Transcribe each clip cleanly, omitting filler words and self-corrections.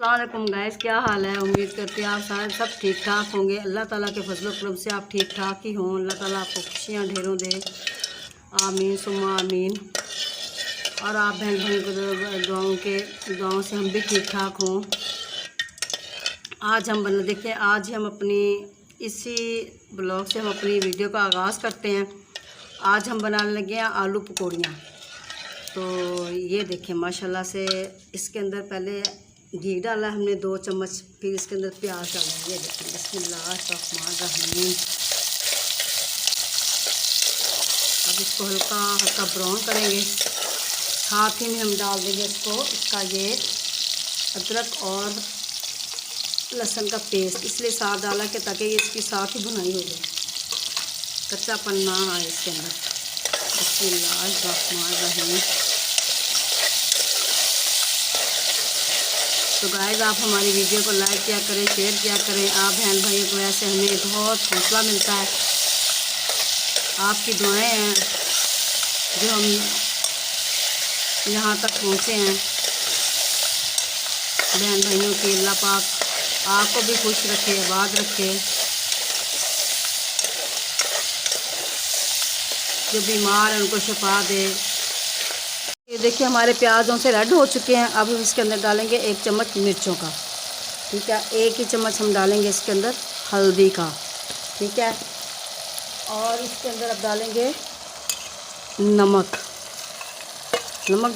अस्सलाम वालेकुम गाइस, क्या हाल है। उम्मीद करते हैं आप सारे सब ठीक ठाक होंगे। अल्लाह ताला के फजल करम से आप ठीक ठाक ही हों। अल्लाह ताला आपको खुशियाँ ढेरों दे, आमीन सुम्मा आमीन। और आप बहन भाई को दुआओं से हम भी ठीक ठाक हों। आज हम देखिए, आज हम अपनी इसी ब्लॉग से हम अपनी वीडियो का आगाज़ करते हैं। आज हम बनाने लगे हैं आलू पकौड़ियाँ। तो ये देखें माशाल्लाह से, इसके अंदर पहले घी डाला हमने 2 चम्मच, फिर इसके अंदर प्याज डाला। ये देखें, बिस्मिल्लाहिर्रहमानिर्रहीम। अब इसको हल्का हल्का ब्राउन करेंगे। साथ ही में हम डाल देंगे इसका ये अदरक और लहसुन का पेस्ट, इसलिए साथ डाला कि ताकि ये इसकी साथ ही भुनाई हो जाए, कच्चापन ना आए इसके अंदर। बिस्मिल्लाहिर्रहमानिर्रहीम। तो गाइस, आप हमारी वीडियो को लाइक किया करें, शेयर किया करें। आप बहन भाइयों को ऐसे हमें बहुत हौसला मिलता है। आपकी दुआएं हैं जो हम यहाँ तक पहुँचे हैं। बहन भाइयों की अल्लाह पाक आपको भी खुश रखे, आबाद रखे। जो बीमार हैं उनको शिफा दे। ये देखिए, हमारे प्याज़ों से रेड हो चुके हैं। अब हम इसके अंदर डालेंगे 1 चम्मच मिर्चों का, ठीक है। 1 ही चम्मच हम डालेंगे इसके अंदर हल्दी का, ठीक है। और इसके अंदर अब डालेंगे नमक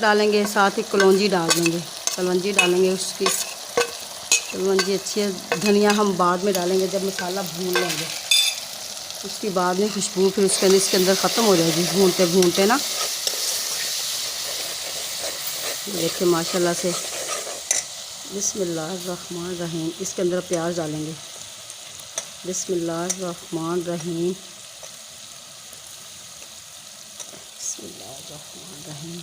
डालेंगे, साथ ही कलौंजी डाल देंगे। कलौंजी डालेंगे, उसकी कलौंजी अच्छी है। धनिया हम बाद में डालेंगे, जब मसाला भून लेंगे उसकी बाद में खुशबू फिर इसके अंदर ख़त्म हो जाएगी भूनते भूनते ना। देखिए माशाल्लाह से, बिस्मिल्लाहिर्रहमानिर्रहीम। इसके अंदर प्याज डालेंगे। बिस्मिल्लाहिर्रहमानिर्रहीम, बिस्मिल्लाहिर्रहमानिर्रहीम,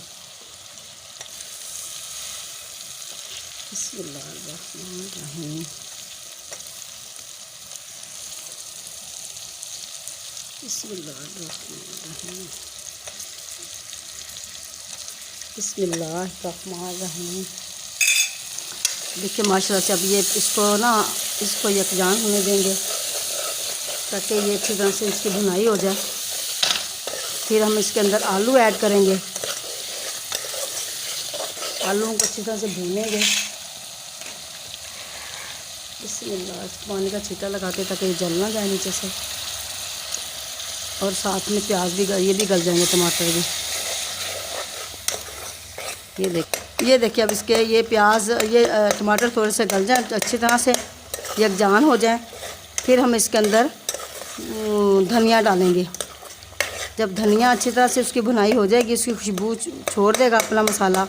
बिस्मिल्लाहिर्रहमानिर्रहीम, बिस्मिल्लाहिर्रहमानिर्रहीम, बिस्मिल्लाहिर्रहमानिर्रहीम। देखिए माशाल्लाह से, अब ये इसको यकजान होने देंगे ताकि ये अच्छी तरह से इसकी भुनाई हो जाए। फिर हम इसके अंदर आलू ऐड करेंगे। आलूओं को अच्छी तरह से भूनेंगे। बिस्मिल्लाह, पानी का छींटा लगाते ताकि ये जल ना जाए नीचे से। और साथ में प्याज भी ये भी गल जाएंगे, टमाटर भी। ये देखिए, अब इसके ये प्याज टमाटर थोड़े से गल जाएं, तो अच्छी तरह से यकजान हो जाए। फिर हम इसके अंदर धनिया डालेंगे। जब धनिया अच्छी तरह से उसकी भुनाई हो जाएगी, उसकी खुशबू छोड़ देगा अपना मसाला,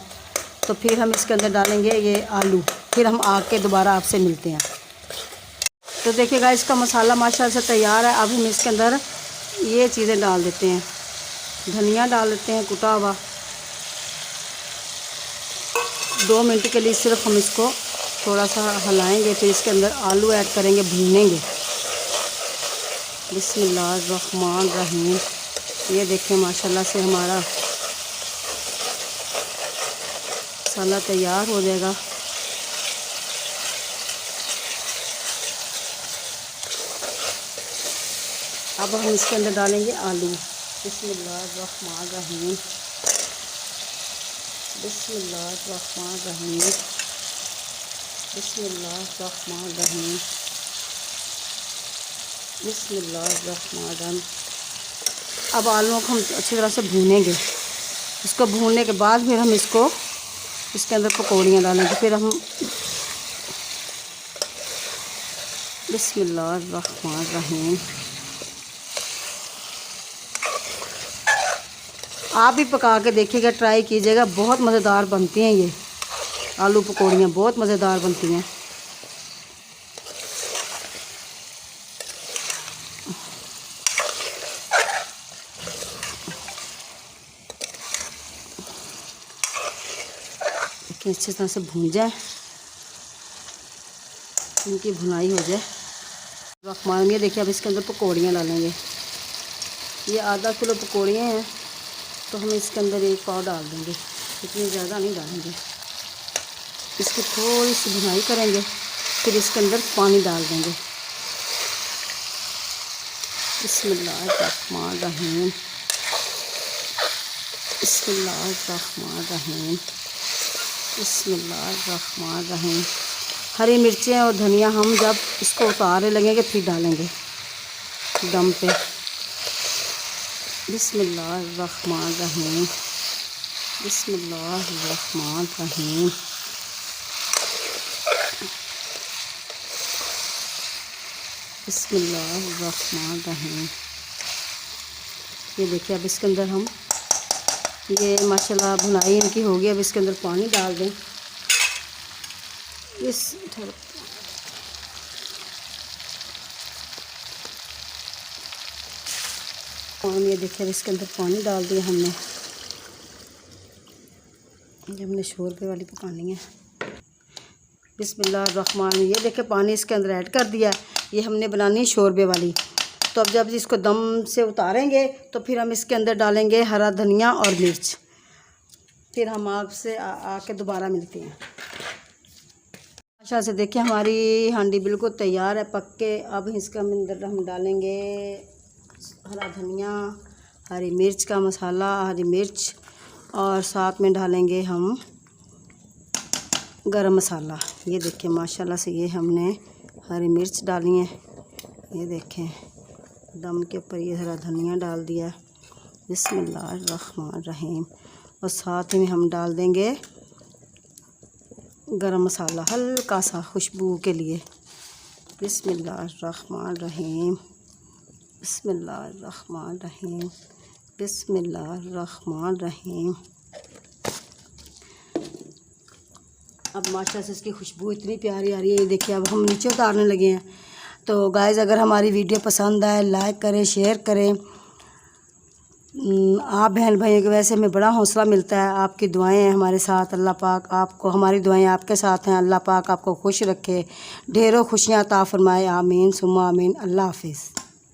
तो फिर हम इसके अंदर डालेंगे ये आलू। फिर हम आके दोबारा आपसे मिलते हैं। तो देखिएगा, इसका मसाला माशाल्लाह से तैयार है। अब हम इसके अंदर ये चीज़ें डाल देते हैं। धनिया डाल देते हैं कुटा हुआ। 2 मिनट के लिए सिर्फ हम इसको थोड़ा सा हिलाएंगे। फिर इसके अंदर आलू ऐड करेंगे, भूनेंगे। बिस्मिल्लाहिर्रहमानिर्रहीम। ये देखें माशाल्लाह से हमारा मसाला तैयार हो जाएगा। अब हम इसके अंदर डालेंगे आलू। बिस्मिल्लाहिर्रहमानिर्रहीम, बिस्मिल्लाहिर्रहमानिर्रहीम, बिस्मिल्लाहिर्रहमानिर्रहीम, बिस्मिल्लाहिर्रहमानिर्रहीम। अब आलूओं को हम अच्छी तरह से भूनेंगे। इसको भूनने के बाद फिर हम इसके अंदर पकौड़ियाँ डालेंगे। फिर हम बिस्मिल्लाहिर्रहमानिर्रहीम। आप भी पका के देखिएगा, ट्राई कीजिएगा। बहुत मज़ेदार बनती हैं ये आलू पकौड़ियाँ, बहुत मज़ेदार बनती हैं। अच्छी तरह से भून जाए, इनकी भुनाई हो जाए। रखमान में देखिए, अब इसके अंदर पकौड़ियाँ डालेंगे। ये आधा किलो पकौड़ियाँ हैं, तो हम इसके अंदर 1 पाव डाल देंगे। इतनी ज़्यादा नहीं डालेंगे। इसकी थोड़ी सी भुनाई करेंगे, फिर इसके अंदर पानी डाल देंगे। बिस्मिल्लाहिर्रहमानिर्रहीम, बिस्मिल्लाहिर्रहमानिर्रहीम, बिस्मिल्लाहिर्रहमानिर्रहीम। हरी मिर्चें और धनिया हम जब इसको उतारने लगेंगे फिर डालेंगे दम पे। बिस्मिल्लाहिर्रहमानिर्रहीम, बिस्मिल्लाहिर्रहमानिर्रहीम। बिस्मिल्लाहिर्रहमानिर्रहीम। ये देखिए, अब इसके अंदर हम ये माशाल्लाह भुनाई इनकी हो गई। अब इसके अंदर पानी डाल दें। पानी, ये देखिए, अब इसके अंदर पानी डाल दिया हमने। ये हमने शोरबे वाली पकानी है। बिस्मिल्लाहिर्रहमान, ये देखिए पानी इसके अंदर ऐड कर दिया। ये हमने बनानी है शोरबे वाली। तो अब जब इसको दम से उतारेंगे तो फिर हम इसके अंदर डालेंगे हरा धनिया और मिर्च। फिर हम आपसे आके दोबारा मिलते हैं। अच्छा से देखिए, हमारी हांडी बिल्कुल तैयार है, पक के। अब इसके अंदर हम डालेंगे हरा धनिया, हरी मिर्च का मसाला, हरी मिर्च, और साथ में डालेंगे हम गरम मसाला। ये देखिए माशाल्लाह से ये हमने हरी मिर्च डाली है। ये देखें, दम के ऊपर ये हरा धनिया डाल दिया। बिस्मिल्लाहिर्रहमानिर्रहीम। और साथ में हम डाल देंगे गरम मसाला हल्का सा खुशबू के लिए। बिस्मिल्लाहिर्रहमानिर्रहीम, बिस्मिल्लाहिर्रहमानिर्रहीम, बिस्मिल्लाहिर्रहमानिर्रहीम। अब माशाल्लाह से इसकी खुशबू इतनी प्यारी आ रही है। ये देखिए, अब हम नीचे उतारने लगे हैं। तो गाइज़, अगर हमारी वीडियो पसंद आए लाइक करें, शेयर करें। आप बहन भाइयों की वजह से हमें बड़ा हौसला मिलता है। आपकी दुआएं हैं हमारे साथ। अल्लाह पाक आपको, हमारी दुआएं आपके साथ हैं। अल्लाह पाक आपको खुश रखे, ढेरों खुशियाँ अता फरमाए। आमीन सुम्मा आमीन। अल्लाह हाफिज़।